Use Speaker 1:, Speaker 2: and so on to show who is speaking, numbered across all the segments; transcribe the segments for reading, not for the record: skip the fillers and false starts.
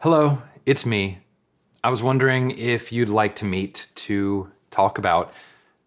Speaker 1: Hello, it's me. I was wondering if you'd like to meet to talk about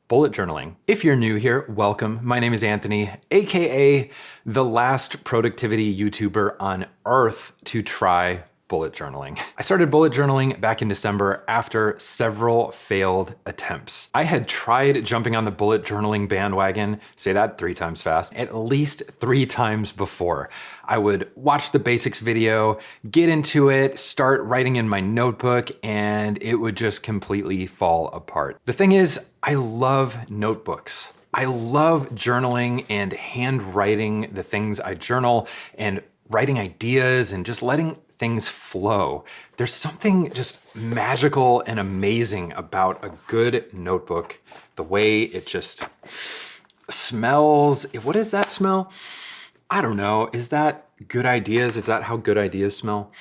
Speaker 1: bullet journaling. If you're new here, welcome. My name is Anthony, AKA the last productivity YouTuber on earth to try bullet journaling. I started bullet journaling back in December after several failed attempts. I had tried jumping on the bullet journaling bandwagon, say that 3 times fast, at least 3 times before. I would watch the basics video, get into it, start writing in my notebook, and it would just completely fall apart. The thing is, I love notebooks. I love journaling and handwriting the things I journal and writing ideas and just letting things flow. There's something just magical and amazing about a good notebook, the way it just smells. What is that smell? I don't know. Is that good ideas? Is that how good ideas smell?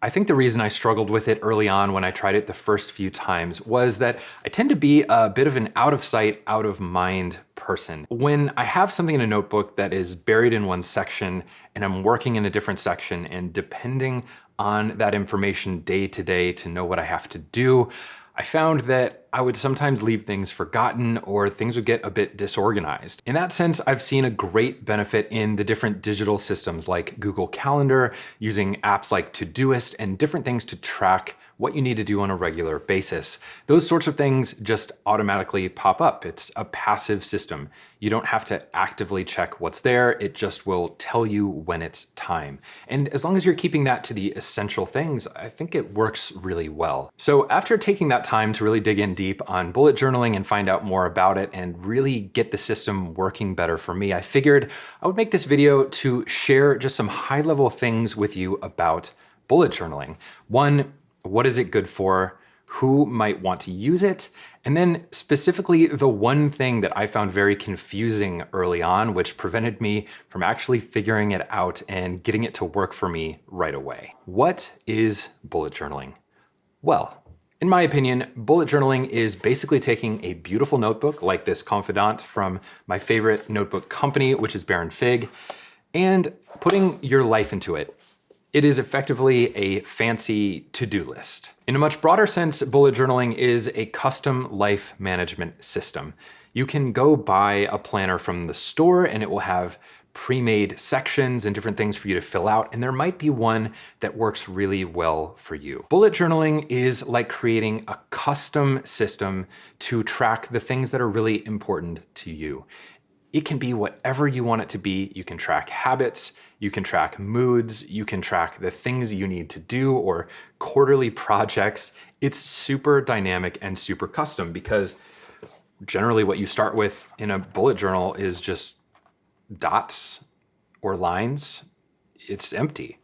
Speaker 1: I think the reason I struggled with it early on when I tried it the first few times was that I tend to be a bit of an out of sight, out of mind person. When I have something in a notebook that is buried in one section and I'm working in a different section and depending on that information day to day to know what I have to do, I found that I would sometimes leave things forgotten or things would get a bit disorganized. In that sense, I've seen a great benefit in the different digital systems like Google Calendar, using apps like Todoist and different things to track what you need to do on a regular basis. Those sorts of things just automatically pop up. It's a passive system. You don't have to actively check what's there. It just will tell you when it's time. And as long as you're keeping that to the essential things, I think it works really well. So after taking that time to really dig in deep on bullet journaling and find out more about it and really get the system working better for me, I figured I would make this video to share just some high-level things with you about bullet journaling. One, what is it good for? Who might want to use it? And then specifically the one thing that I found very confusing early on, which prevented me from actually figuring it out and getting it to work for me right away. What is bullet journaling? Well, in my opinion, bullet journaling is basically taking a beautiful notebook like this Confidant from my favorite notebook company, which is Baron Fig, and putting your life into it. It is effectively a fancy to-do list. In a much broader sense, bullet journaling is a custom life management system. You can go buy a planner from the store and it will have pre-made sections and different things for you to fill out, and there might be one that works really well for you. Bullet journaling is like creating a custom system to track the things that are really important to you. It can be whatever you want it to be. You can track habits, you can track moods, you can track the things you need to do or quarterly projects. It's super dynamic and super custom because generally what you start with in a bullet journal is just dots or lines. It's empty.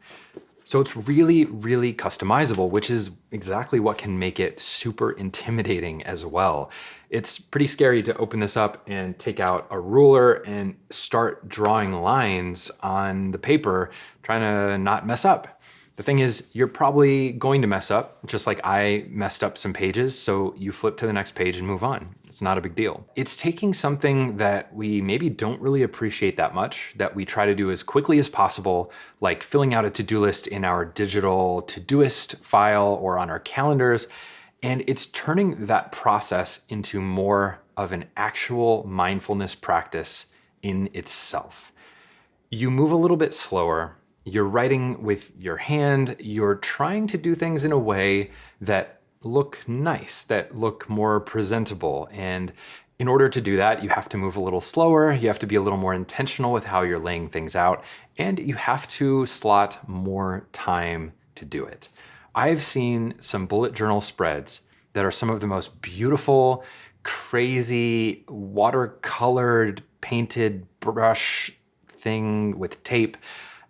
Speaker 1: So it's really, really customizable, which is exactly what can make it super intimidating as well. It's pretty scary to open this up and take out a ruler and start drawing lines on the paper, trying to not mess up. The thing is, you're probably going to mess up, just like I messed up some pages, so you flip to the next page and move on. It's not a big deal. It's taking something that we maybe don't really appreciate that much, that we try to do as quickly as possible, like filling out a to-do list in our digital Todoist file or on our calendars, and it's turning that process into more of an actual mindfulness practice in itself. You move a little bit slower. You're writing with your hand, you're trying to do things in a way that look nice, that look more presentable. And in order to do that, you have to move a little slower, you have to be a little more intentional with how you're laying things out, and you have to slot more time to do it. I've seen some bullet journal spreads that are some of the most beautiful, crazy, watercolored, painted brush thing with tape.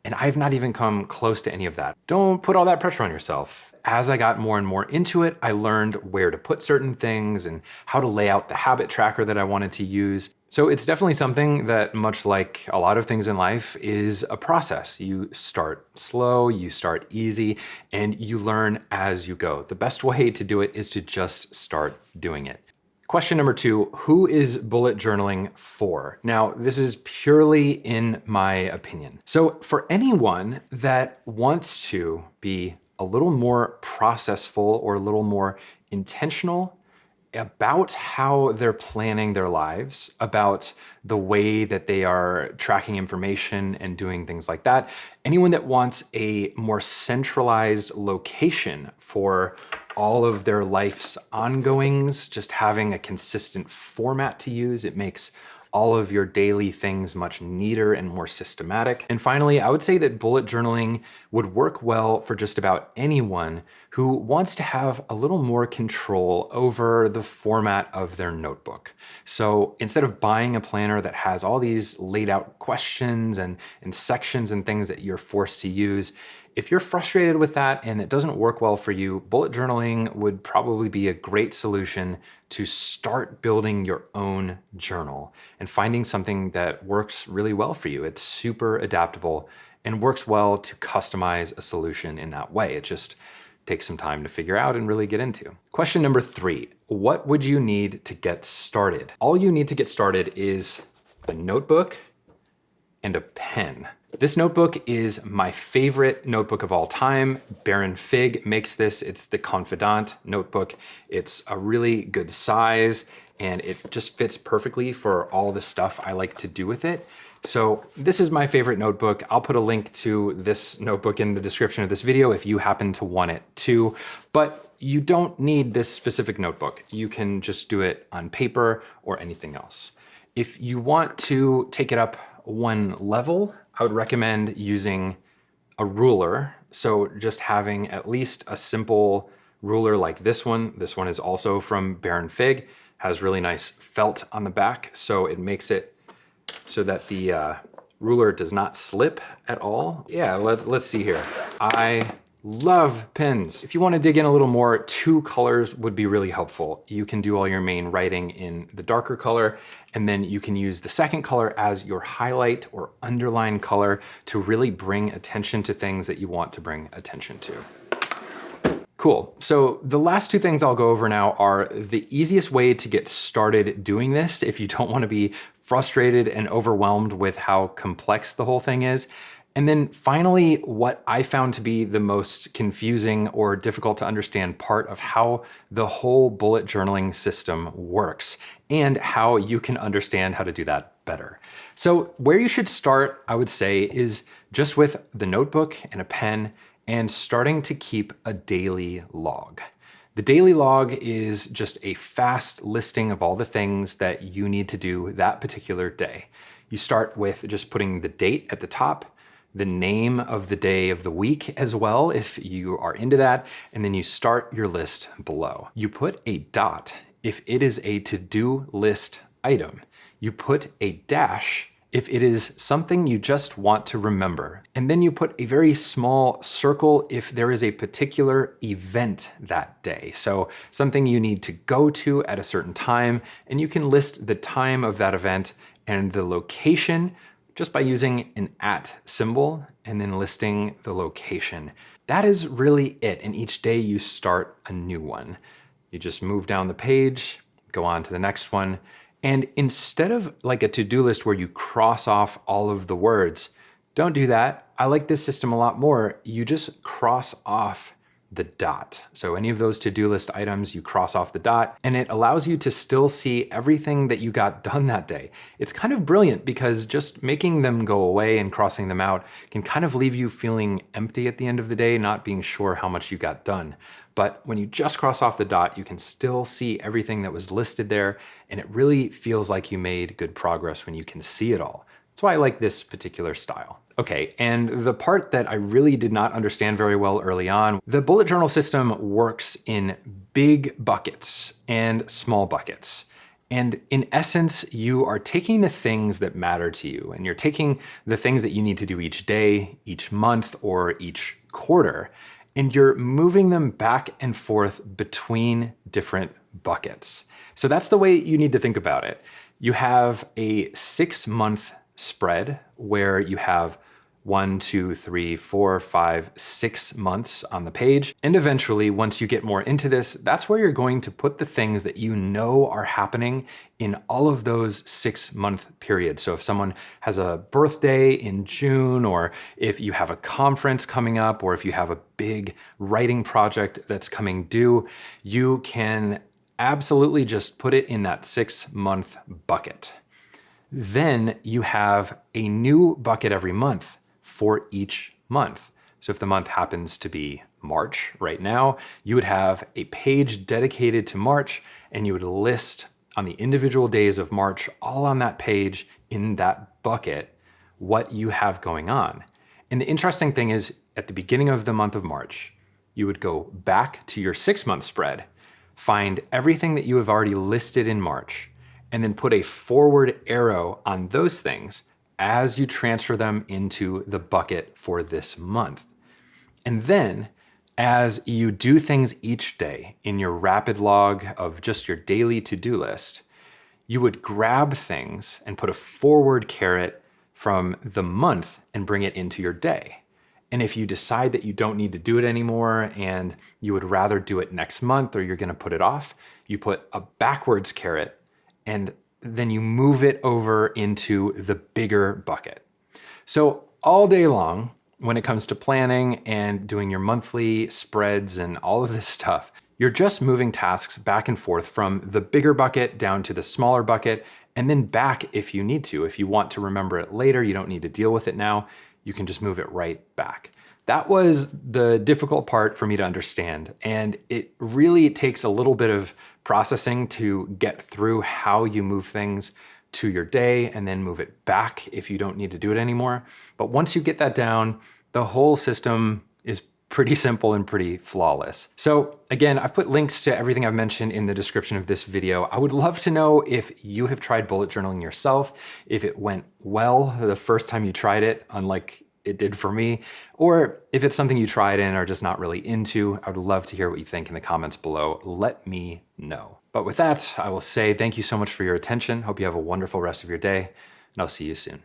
Speaker 1: And I've not even come close to any of that. Don't put all that pressure on yourself. As I got more and more into it, I learned where to put certain things and how to lay out the habit tracker that I wanted to use. So it's definitely something that, much like a lot of things in life, is a process. You start slow, you start easy, and you learn as you go. The best way to do it is to just start doing it. Question number 2, who is bullet journaling for? Now, this is purely in my opinion. So for anyone that wants to be a little more processful or a little more intentional about how they're planning their lives, about the way that they are tracking information and doing things like that. Anyone that wants a more centralized location for all of their life's ongoings, just having a consistent format to use, it makes all of your daily things much neater and more systematic. And finally, I would say that bullet journaling would work well for just about anyone who wants to have a little more control over the format of their notebook. So instead of buying a planner that has all these laid out questions and sections and things that you're forced to use, if you're frustrated with that and it doesn't work well for you, bullet journaling would probably be a great solution to start building your own journal and finding something that works really well for you. It's super adaptable and works well to customize a solution in that way. It just takes some time to figure out and really get into. Question number 3, what would you need to get started? All you need to get started is a notebook and a pen. This notebook is my favorite notebook of all time. Baron Fig makes this. It's the Confidant notebook. It's a really good size and it just fits perfectly for all the stuff I like to do with it. So this is my favorite notebook. I'll put a link to this notebook in the description of this video if you happen to want it too, but you don't need this specific notebook. You can just do it on paper or anything else. If you want to take it up one level, I would recommend using a ruler. So just having at least a simple ruler like this one. This one is also from Baron Fig, has really nice felt on the back. So it makes it so that the ruler does not slip at all. Yeah, let's see here. I love pens. If you want to dig in a little more, 2 colors would be really helpful. You can do all your main writing in the darker color, and then you can use the second color as your highlight or underline color to really bring attention to things that you want to bring attention to. Cool. So the last 2 things I'll go over now are the easiest way to get started doing this if you don't want to be frustrated and overwhelmed with how complex the whole thing is. And then finally, what I found to be the most confusing or difficult to understand part of how the whole bullet journaling system works and how you can understand how to do that better. So where you should start, I would say, is just with the notebook and a pen and starting to keep a daily log. The daily log is just a fast listing of all the things that you need to do that particular day. You start with just putting the date at the top, the name of the day of the week as well, if you are into that, and then you start your list below. You put a dot if it is a to-do list item. You put a dash if it is something you just want to remember. And then you put a very small circle if there is a particular event that day. So something you need to go to at a certain time, and you can list the time of that event and the location just by using an @ symbol and then listing the location. That is really it. And each day you start a new one. You just move down the page, go on to the next one. And instead of like a to-do list where you cross off all of the words, don't do that. I like this system a lot more. You just cross off the dot. So any of those to-do list items, you cross off the dot, and it allows you to still see everything that you got done that day. It's kind of brilliant because just making them go away and crossing them out can kind of leave you feeling empty at the end of the day, not being sure how much you got done. But when you just cross off the dot, you can still see everything that was listed there, and it really feels like you made good progress when you can see it all. That's why I like this particular style. Okay, and the part that I really did not understand very well early on, the bullet journal system works in big buckets and small buckets. And in essence, you are taking the things that matter to you, and you're taking the things that you need to do each day, each month, or each quarter, and you're moving them back and forth between different buckets. So that's the way you need to think about it. You have a 6-month spread where you have 1, 2, 3, 4, 5, 6 months on the page. And eventually, once you get more into this, that's where you're going to put the things that you know are happening in all of those 6-month periods. So if someone has a birthday in June, or if you have a conference coming up, or if you have a big writing project that's coming due, you can absolutely just put it in that 6-month bucket. Then you have a new bucket every month for each month. So if the month happens to be March right now, you would have a page dedicated to March, and you would list on the individual days of March, all on that page in that bucket, what you have going on. And the interesting thing is, at the beginning of the month of March, you would go back to your 6-month spread, find everything that you have already listed in March, and then put a forward arrow on those things as you transfer them into the bucket for this month. And then as you do things each day in your rapid log of just your daily to-do list, you would grab things and put a forward caret from the month and bring it into your day. And if you decide that you don't need to do it anymore and you would rather do it next month, or you're gonna put it off, you put a backwards caret, and then you move it over into the bigger bucket. So all day long, when it comes to planning and doing your monthly spreads and all of this stuff, you're just moving tasks back and forth from the bigger bucket down to the smaller bucket, and then back if you need to. If you want to remember it later, you don't need to deal with it now, you can just move it right back. That was the difficult part for me to understand. And it really takes a little bit of processing to get through how you move things to your day and then move it back if you don't need to do it anymore. But once you get that down, the whole system is pretty simple and pretty flawless. So again, I've put links to everything I've mentioned in the description of this video. I would love to know if you have tried bullet journaling yourself, if it went well the first time you tried it, unlike it did for me, or if it's something you tried and are just not really into. I would love to hear what you think in the comments below. Let me know. But with that, I will say thank you so much for your attention. Hope you have a wonderful rest of your day, and I'll see you soon.